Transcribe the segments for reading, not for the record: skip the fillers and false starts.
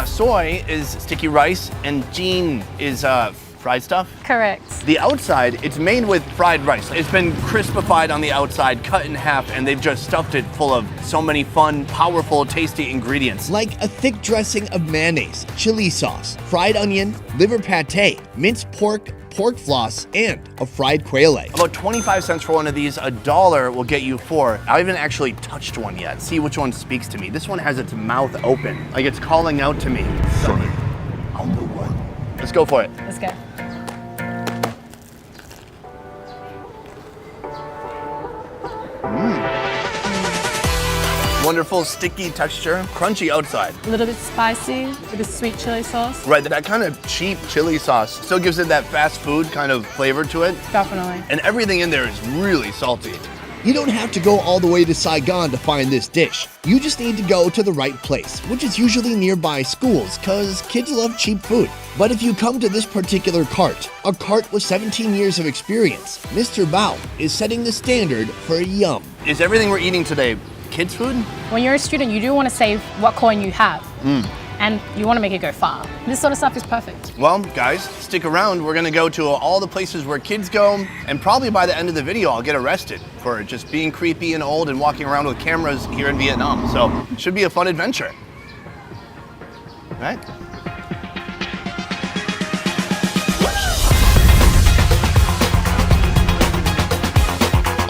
soy is sticky rice, and jin is fried stuff. Correct. The outside, it's made with fried rice. It's been crispified on the outside, cut in half, and they've just stuffed it full of so many fun, powerful, tasty ingredients. Like a thick dressing of mayonnaise, chili sauce, fried onion, liver pate, minced pork, pork floss, and a fried quail egg. About 25 cents for one of these, $1 will get you 4. I haven't actually touched one yet. See which one speaks to me. This one has its mouth open, like it's calling out to me. Sorry, I'm the one. Let's go for it. Let's go. Wonderful sticky texture, crunchy outside. A little bit spicy with the sweet chili sauce. Right, that kind of cheap chili sauce still gives it that fast food kind of flavor to it. Definitely. And everything in there is really salty. You don't have to go all the way to Saigon to find this dish. You just need to go to the right place, which is usually nearby schools, cause kids love cheap food. But if you come to this particular cart, a cart with 17 years of experience, Mr. Bao is setting the standard for yum. Is everything we're eating today kids food? When you're a student, you do want to save what coin you have. And you want to make it go far. This sort of stuff is perfect. Well, guys, stick around. We're gonna go to all the places where kids go, and probably by the end of the video, I'll get arrested for just being creepy and old and walking around with cameras here in Vietnam. So, it should be a fun adventure. Right?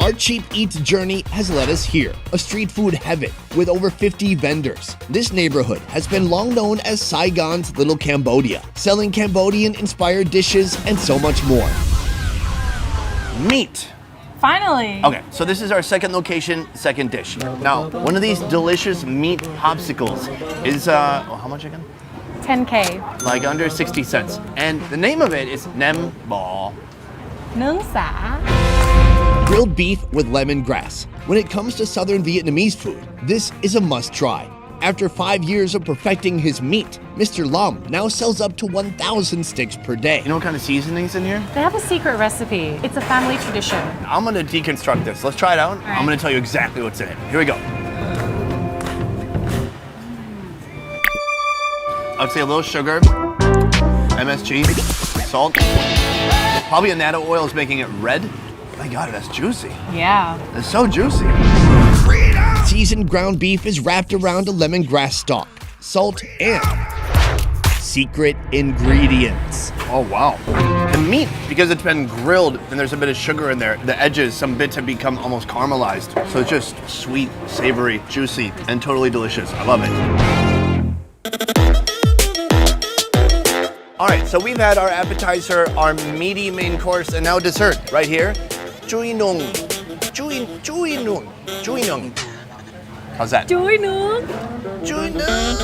Our Cheap Eats journey has led us here, a street food heaven with over 50 vendors. This neighborhood has been long known as Saigon's Little Cambodia, selling Cambodian-inspired dishes and so much more. Meat. Finally. Okay, so this is our second location, second dish. Now, one of these delicious meat popsicles is, how much again? 10K. Like under 60 cents. And the name of it is Nem Bò. Nướng xả. Grilled beef with lemongrass. When it comes to southern Vietnamese food, this is a must-try. After 5 years of perfecting his meat, Mr. Lam now sells up to 1,000 sticks per day. You know what kind of seasonings in here? They have a secret recipe. It's a family tradition. I'm gonna deconstruct this. Let's try it out. right. I'm gonna tell you exactly what's in it. Here we go. I'd say a little sugar, MSG, salt. Probably annatto oil is making it red. My God, that's juicy. Yeah. It's so juicy. Seasoned ground beef is wrapped around a lemongrass stalk, salt, and secret ingredients. Oh, wow. The meat, because it's been grilled and there's a bit of sugar in there, the edges, some bits have become almost caramelized. So it's just sweet, savory, juicy, and totally delicious. I love it. All right, so we've had our appetizer, our meaty main course, and now dessert right here. Chui nung. Chui nung. How's that? Chuối nướng. Chui nung.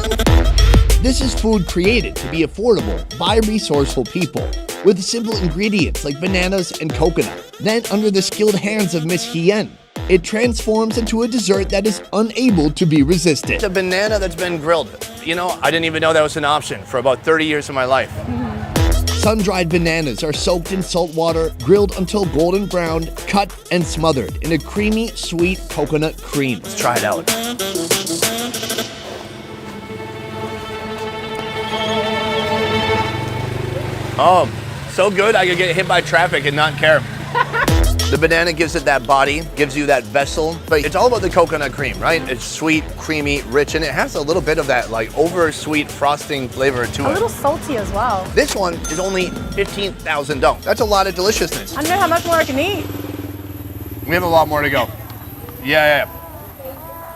This is food created to be affordable by resourceful people, with simple ingredients like bananas and coconut. Then, under the skilled hands of Miss Hien, it transforms into a dessert that is unable to be resisted. It's a banana that's been grilled. You know, I didn't even know that was an option for about 30 years of my life. Sun-dried bananas are soaked in salt water, grilled until golden brown, cut and smothered in a creamy, sweet coconut cream. Let's try it out. Oh, so good I could get hit by traffic and not care. The banana gives it that body, gives you that vessel, but it's all about the coconut cream, right? It's sweet, creamy, rich, and it has a little bit of that like over sweet frosting flavor to it. A little salty as well. This one is only 15,000 dong. That's a lot of deliciousness. I don't know how much more I can eat. We have a lot more to go. Yeah.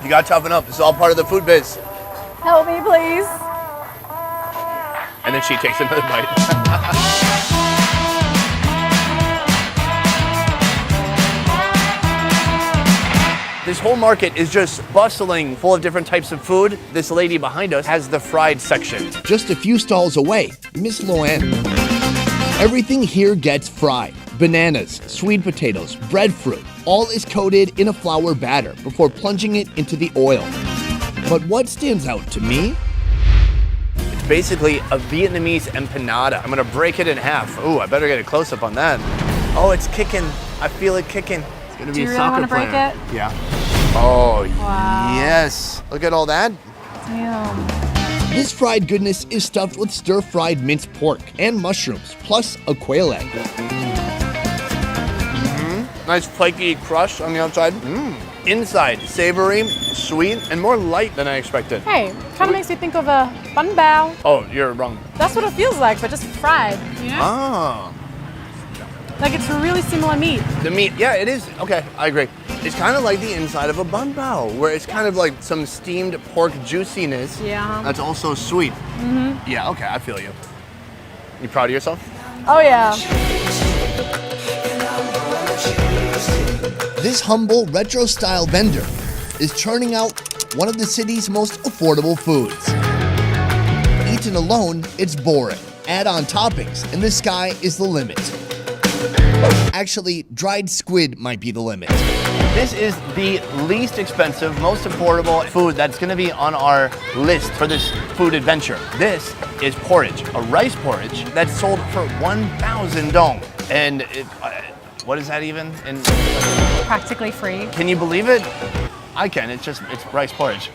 You gotta toughen up. This is all part of the food biz. Help me, please. And then she takes another bite. This whole market is just bustling full of different types of food. This lady behind us has the fried section. Just a few stalls away, Miss Loan. Everything here gets fried. Bananas, sweet potatoes, breadfruit, all is coated in a flour batter before plunging it into the oil. But what stands out to me? It's basically a Vietnamese empanada. I'm gonna break it in half. Ooh, I better get a close-up on that. Oh, it's kicking. I feel it kicking. It's gonna be Do you a really soccer wanna break player. it? Yeah. Oh, Wow. yes. Look at all that. Damn. This fried goodness is stuffed with stir-fried minced pork and mushrooms, plus a quail egg. Nice flaky crust on the outside. Inside, savory, sweet, and more light than I expected. Hey, kind of makes me think of a bun bao. Oh, you're wrong. That's what it feels like, but just fried, you know? Oh. Like it's really similar meat. The meat, yeah, it is. Okay, I agree. It's kind of like the inside of a bun bao, where it's kind of like some steamed pork juiciness. Yeah. That's also sweet. Yeah, okay, I feel you. You proud of yourself? Oh yeah. This humble retro-style vendor is churning out one of the city's most affordable foods. Eaten alone, it's boring. Add on toppings, and the sky is the limit. Actually, dried squid might be the limit. This is the least expensive, most affordable food that's gonna be on our list for this food adventure. This is porridge, a rice porridge that's sold for 1,000 dong. And what is that even? Practically free. Can you believe it? I can, it's rice porridge.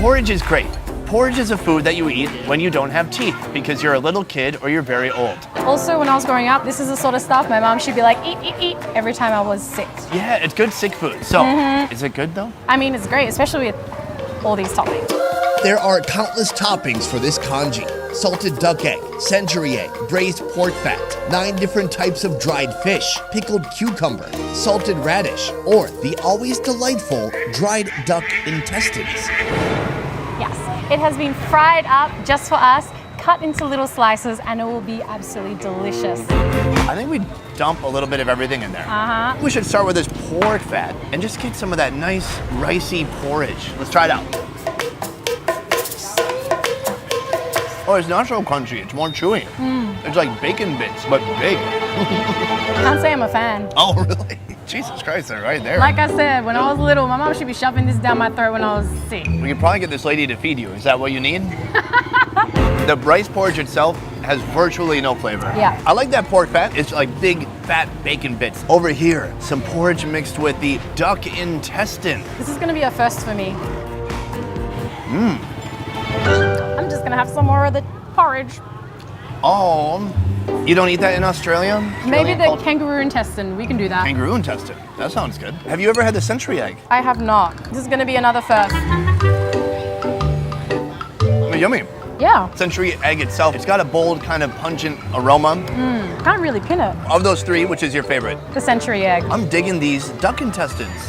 Porridge is great. Porridge is a food that you eat when you don't have teeth because you're a little kid or you're very old. Also, when I was growing up, this is the sort of stuff my mom should be like, eat, eat, eat, every time I was sick. Yeah, it's good sick food. So, is it good though? I mean, it's great, especially with all these toppings. There are countless toppings for this congee. Salted duck egg, century egg, braised pork fat, 9 different types of dried fish, pickled cucumber, salted radish, or the always delightful dried duck intestines. Yes, it has been fried up just for us, cut into little slices, and it will be absolutely delicious. I think we dump a little bit of everything in there. We should start with this pork fat and just get some of that nice ricey porridge. Let's try it out. Oh, it's not so crunchy, it's more chewy. It's like bacon bits, but big. Can't say I'm a fan. Oh, really? Jesus Christ, they're right there. Like I said, when I was little, my mom should be shoving this down my throat when I was sick. We could probably get this lady to feed you. Is that what you need? The rice porridge itself has virtually no flavor. Yeah. I like that pork fat. It's like big, fat bacon bits. Over here, some porridge mixed with the duck intestine. This is gonna be a first for me. I'm just gonna have some more of the porridge. Oh, you don't eat that in Australia? Maybe Australian the culture? kangaroo intestine, we can do that. Kangaroo intestine. That sounds good. Have you ever had the century egg? I have not. This is gonna be another first. Oh, yummy. Yeah, Century egg itself, it's got a bold kind of pungent aroma. can't really pin it. Of those 3, which is your favorite? The century egg. I'm digging these duck intestines.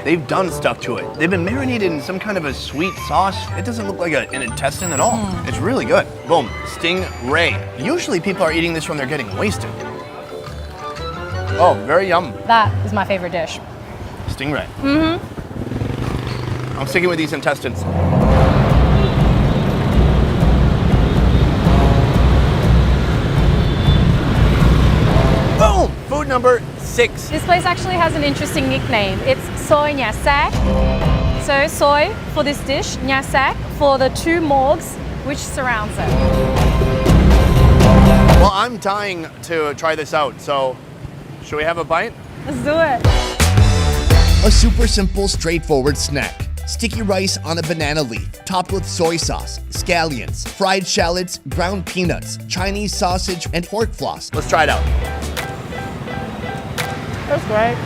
They've done stuff to it. They've been marinated in some kind of a sweet sauce. It doesn't look like an intestine at all. It's really good. Boom, stingray. Usually people are eating this when they're getting wasted. Oh, very yum. That is my favorite dish. Stingray. I'm sticking with these intestines. Boom, food number 6. This place actually has an interesting nickname. It's Soy Nha Sac. So soy for this dish, Nha Sac for the 2 morgues which surrounds it. Well, I'm dying to try this out, so should we have a bite? Let's do it. A super simple, straightforward snack. Sticky rice on a banana leaf, topped with soy sauce, scallions, fried shallots, ground peanuts, Chinese sausage, and pork floss. Let's try it out. That's great.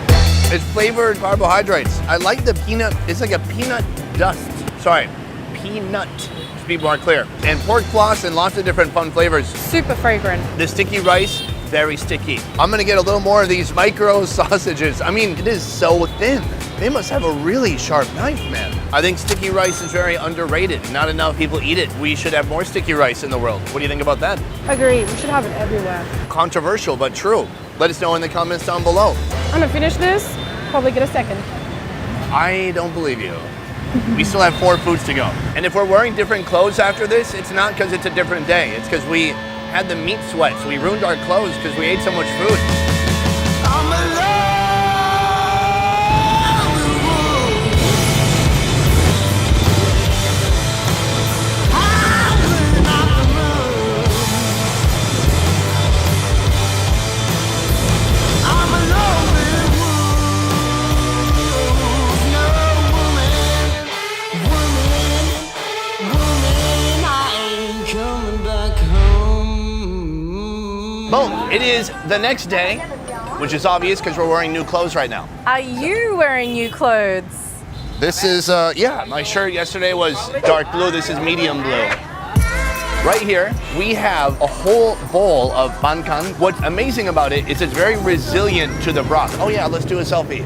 It's flavored carbohydrates. I like the peanut. It's like a peanut dust. Sorry, peanut, to be more clear. And pork floss and lots of different fun flavors. Super fragrant. The sticky rice, very sticky. I'm gonna get a little more of these micro sausages. I mean, it is so thin. They must have a really sharp knife, man. I think sticky rice is very underrated. Not enough people eat it. We should have more sticky rice in the world. What do you think about that? Agree. We should have it everywhere. Controversial, but true. Let us know in the comments down below. I'm gonna finish this. Probably get a second. I don't believe you. We still have 4 foods to go. And if we're wearing different clothes after this, it's not because it's a different day. It's because we had the meat sweats. We ruined our clothes because we ate so much food. It is the next day, which is obvious because we're wearing new clothes right now. Are you wearing new clothes? This is, my shirt yesterday was dark blue. This is medium blue. Right here, we have a whole bowl of bankan. What's amazing about it is it's very resilient to the broth. Oh yeah, let's do a selfie.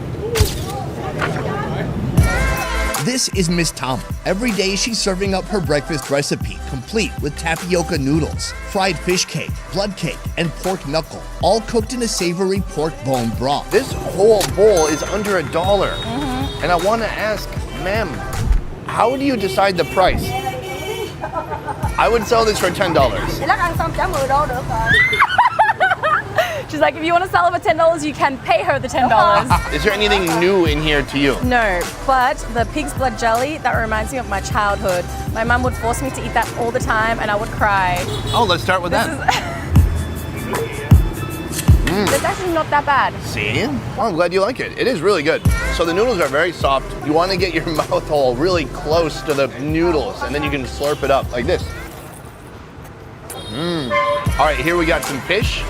This is Miss Tom. Every day she's serving up her breakfast recipe, complete with tapioca noodles, fried fish cake, blood cake, and pork knuckle, all cooked in a savory pork bone broth. This whole bowl is under $1. And I want to ask, ma'am, how do you decide the price? I would sell this for $10. She's like, if you want to sell her for $10, you can pay her the $10. Is there anything new in here to you? No, but the pig's blood jelly, that reminds me of my childhood. My mum would force me to eat that all the time and I would cry. Oh, let's start with that. It's actually not that bad. See? Oh, I'm glad you like it. It is really good. So the noodles are very soft. You want to get your mouth hole really close to the noodles and then you can slurp it up like this. All right, here we got some fish.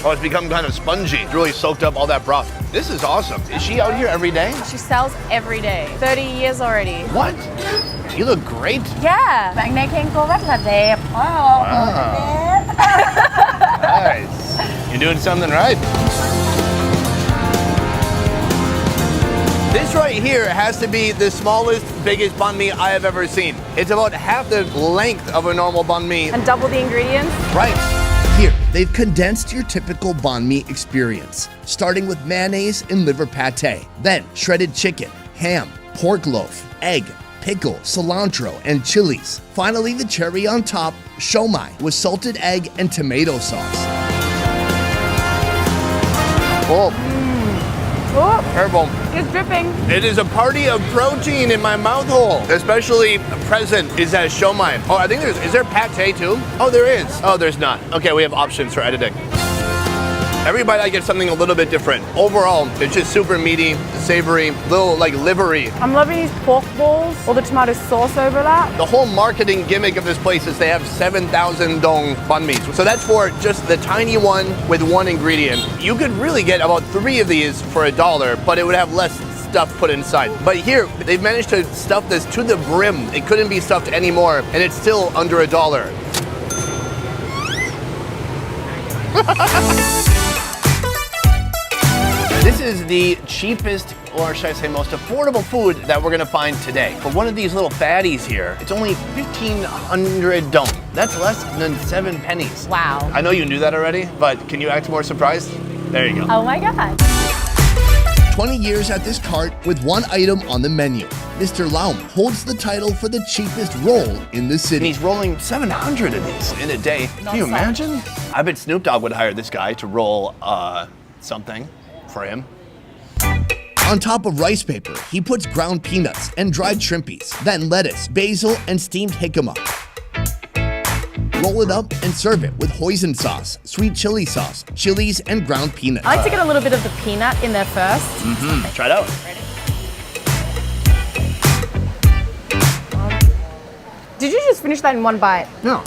Oh, it's become kind of spongy. It's really soaked up all that broth. This is awesome. Is she out here every day? She sells every day. 30 years already. What? You look great. Yeah. Bạn này khen cô rất là đẹp. Wow. Nice. You're doing something right. This right here has to be the smallest, biggest banh mi I have ever seen. It's about half the length of a normal banh mi. And double the ingredients. Right. Here, they've condensed your typical banh mi experience, starting with mayonnaise and liver pate, then shredded chicken, ham, pork loaf, egg, pickle, cilantro, and chilies. Finally, the cherry on top, shomai, with salted egg and tomato sauce. Oh, Oh, herbal. it's dripping. It is a party of protein in my mouth hole. Especially present is that shomai. Oh, I think is there pate too? Oh, there is. Oh, there's not. Okay, we have options for editing. Every bite I get something a little bit different. Overall, it's just super meaty, savory, little like livery. I'm loving these pork balls, all the tomato sauce over that. The whole marketing gimmick of this place is they have 7,000 dong banh mi. So that's for just the tiny one with one ingredient. You could really get about 3 of these for $1, but it would have less stuff put inside. But here, they've managed to stuff this to the brim. It couldn't be stuffed anymore, and it's still under $1. This is the cheapest, or should I say most affordable food that we're gonna find today. For one of these little fatties here, it's only 1,500 dong. That's less than 7 pennies. Wow. I know you knew that already, but can you act more surprised? There you go. Oh my God. 20 years at this cart with one item on the menu. Mr. Laum holds the title for the cheapest roll in the And city. he's rolling 700 of these in a day. Can you imagine? I bet Snoop Dogg would hire this guy to roll something for him. On top of rice paper, he puts ground peanuts and dried shrimpies, then lettuce, basil, and steamed jicama. Roll it up and serve it with hoisin sauce, sweet chili sauce, chilies, and ground peanuts. I like to get a little bit of the peanut in there first. Try it out. Did you just finish that in one bite? No.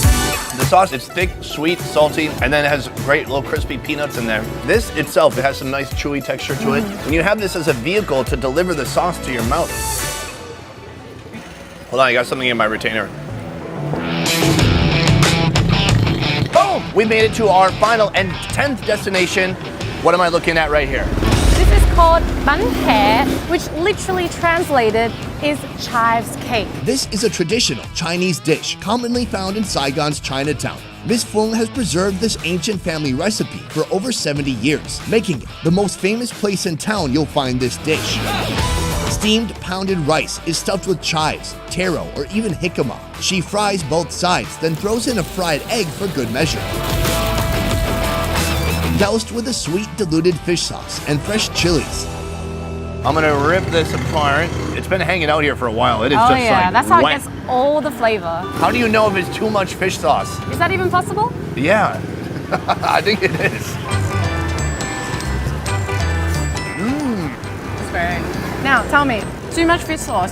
The sauce, it's thick, sweet, salty, and then it has great little crispy peanuts in there. This itself, it has some nice chewy texture to it. And you have this as a vehicle to deliver the sauce to your mouth. Hold on, I got something in my retainer. Oh, we made it to our final and 10th destination. What am I looking at right here? This is called bun hair, which literally translated is chives cake. This is a traditional Chinese dish commonly found in Saigon's Chinatown. Miss Fung has preserved this ancient family recipe for over 70 years, making it the most famous place in town you'll find this dish. Steamed pounded rice is stuffed with chives, taro, or even jicama. She fries both sides, then throws in a fried egg for good measure. Doused with a sweet diluted fish sauce and fresh chilies. I'm gonna rip this apart. It's been hanging out here for a while. It is Oh just yeah, like that's how wet. it gets all the flavor. How do you know if it's too much fish sauce? Is that even possible? Yeah, I think it is. It's very. Now, tell me, too much fish sauce.